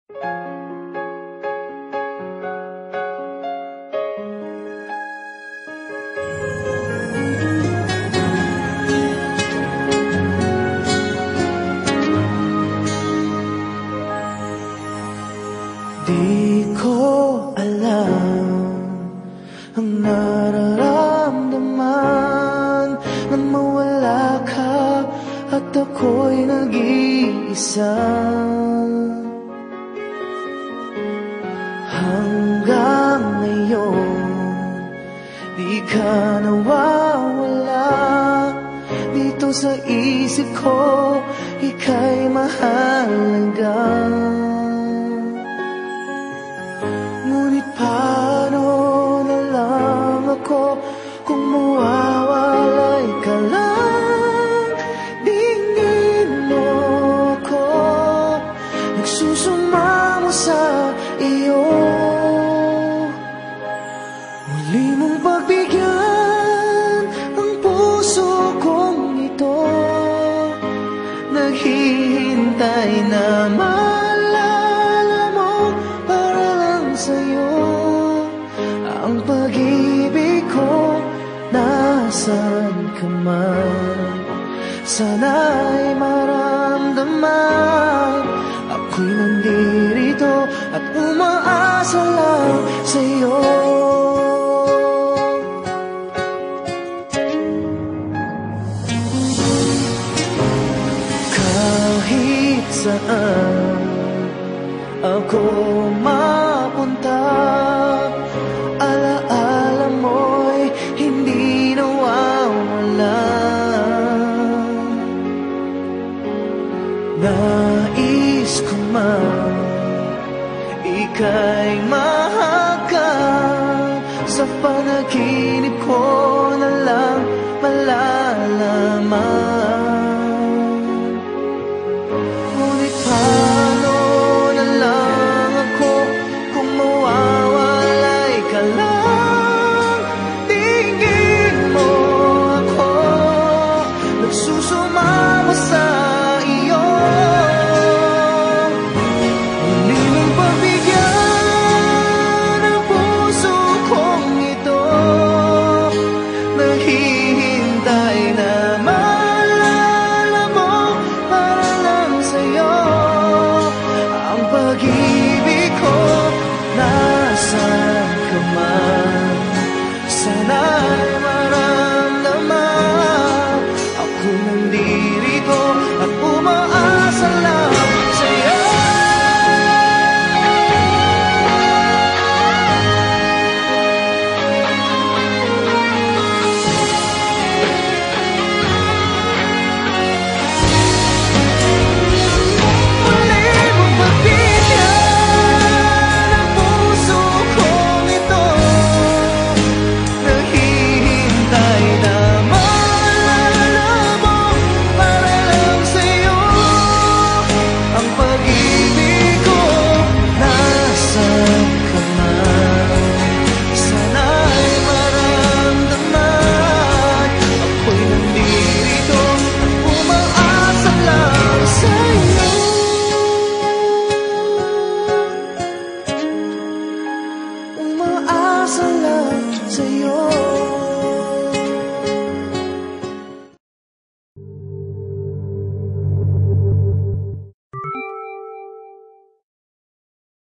Di ko alam ang nararamdaman nang mawala ka at ako'y nag-iisa. Hanggang ngayon, di ka nawawala dito sa isip ko, ika'y mahalaga. Ngunit paano na lang ako kung mawawalay ka lang? Dingin mo ako, nagsusumamo sa iyo. Muli mong pagbigyan ang puso kong ito, naghihintay na ang pag-ibig ko. Nasaan ka man, sana'y maramdaman ako'y nandirito at umaasa lang sa'yo. Kahit saan ako mapunta, alaala mo'y hindi nawawala. Nais ko man ika'y mahagkan, sa panaginip ko na lang malalaman.